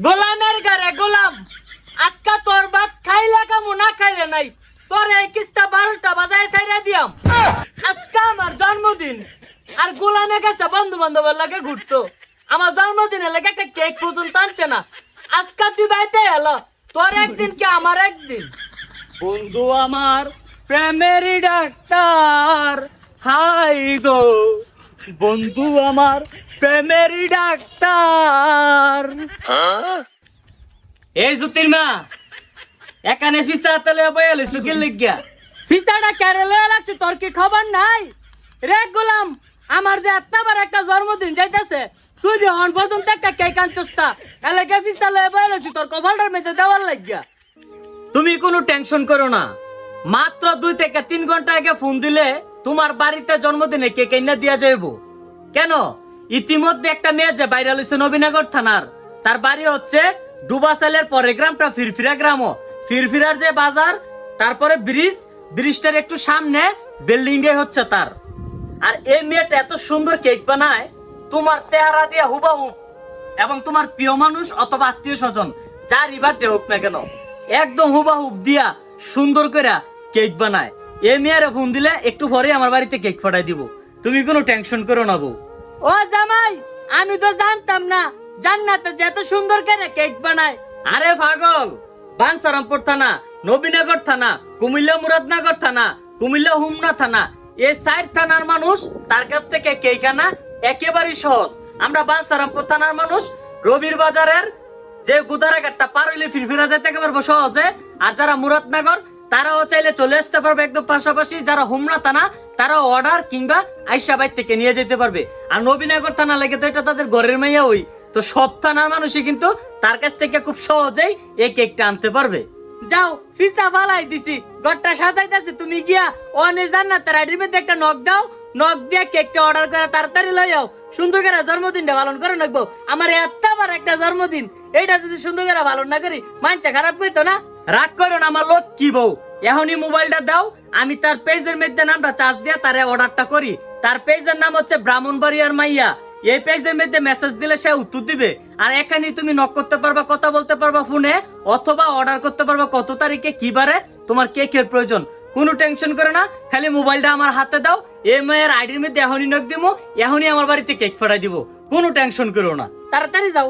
গোলামের ঘরে গোলাম, আজকা তোর বাপ খাইলে কামু না খাইলে নাই, তোর এই কিস্তা 12টা বাজায় ছাইরা দিয়াম। আজকা আমার জন্মদিন, আর গোলামের কাছে বন্ধু বান্ধবের লাগে ঘুরতো, আমার জন্মদিনের লাগে একটা কেক পর্যন্ত আনছে না। আজকা তুই বাইতে এলো, তোর একদিন কি আমার একদিন। বন্ধু আমার প্রেমেরই ডাক্তার, হাই গো বন্ধু আমার প্রেমেরই ডাক্তার। এই জুতির মা এখানে ফিসা তলে বয়ালে সুকিল লিখিয়া ফিসাটা কেরালে লাগছে, তোর কি খবর নাই রে গোলাম? আমার যে এতবার একটা জন্মদিন যাইতেছে, তুই যে হন পর্যন্ত একটা কেক আনছস তা এলাকা ফিসা লয়ে বয়ালেছি, তোর কপালটার মেঝে দেওয়ার লাগিয়া। তুমি কোনো টেনশন করো না, মাত্র 2 থেকে 3 ঘন্টা আগে ফোন দিলে তোমার বাড়িতে জন্মদিনে কেক এনে দিয়া যাইব। কেন, ইতিমধ্যে একটা মেয়ে যে ভাইরাল হইছে নবীনগর থানার, তার বাড়ি হচ্ছে ডুবাসালের পরে গ্রামটা ফিরফিরা গ্রাম, ফিরফিরার যে বাজার, তারপরে ব্রিজটার একটু সামনে বিল্ডিং এ হচ্ছে তার। আর এই মেয়েটা এত সুন্দর কেক বানায়, তোমার চেহারা দিয়ে হুবাহুব, এবং তোমার প্রিয় মানুষ অথবা আত্মীয় স্বজন যার বার্থডে হোক না কেন, একদম হুবাহুব দিয়া সুন্দর করে কেক বানায়। এই মেয়েরা ফোন দিলে একটু পরে আমার বাড়িতে কেক ফাটাই দিব, তুমি কোনো টেনশন করো না বউ। ও জামাই, আমি তো জানতাম না জান্নাতে যে এত সুন্দর করে কেক বানায়। আরে পাগল, বাঞ্ছারামপুর থানা, নবীনগর থানা, কুমিল্লা মুরাদনগর থানা, কুমিল্লা হুমনা থানা, এই 4 থানার মানুষ তার কাছ থেকে কেক আনা একেবারেই সহজ। আমরা বাঞ্ছারামপুর থানার মানুষ রবির বাজারের যে গুদারাঘাটটা পার হইলে ফিরফিরা যেতে পারবো সহজে। আর যারা মুরাদনগর তারাও চাইলে চলে আসতে পারবে একদম পাশাপাশি। যারা হুমনা থানা তারাও অর্ডার কিংবা আইসাবাইর থেকে নিয়ে যেতে পারবে। আর নবীনগর থানা লাগে তো এটা তাদের ঘরের মাইয়া, ওই তো সব থানার মানুষই কিন্তু তার কাছ থেকে খুব সহজেই এই কেকটা আনতে পারবে। যাও ফিসা ফালাই দিছি, ঘরটা সাজাইতেছে, তুমি গিয়া অনে জান্নাতের আইডির মধ্যে একটা নক দাও, নক দিয়া কেকটা অর্ডার করে তাড়াতাড়ি লই যাও। সুন্দর করে জন্মদিনটা পালন করে রাখবো, আমার এতবার একটা জন্মদিন, এইটা যদি সুন্দর করে পালন না করি মানটা খারাপ কইতো না। রাগ করো না আমার লোক কি বউ, এখনই মোবাইলটা দাও, আমি তার পেজের মধ্যে নামটা চার্জ দিয়া তারে অর্ডারটা করি। তার পেজের নাম হচ্ছে ব্রাহ্মণবাড়িয়ার মাইয়া। এই পেজের মধ্যে মেসেজ দিলে সে উত্তর দিবে, আর এখানেই তুমি নক করতে পারবা, কথা বলতে পারবা ফোনে, অথবা অর্ডার করতে পারবা কত তারিখে কি বারে তোমার কেকের প্রয়োজন। কোনো টেনশন করে না, খালি মোবাইলটা আমার হাতে দাও, এই মায়ের আইডির মধ্যে এখনই নক দিবো, এখনই আমার বাড়িতে কেক ফাটাই দিব, কোনো টেনশন করো না, তাড়াতাড়ি যাও।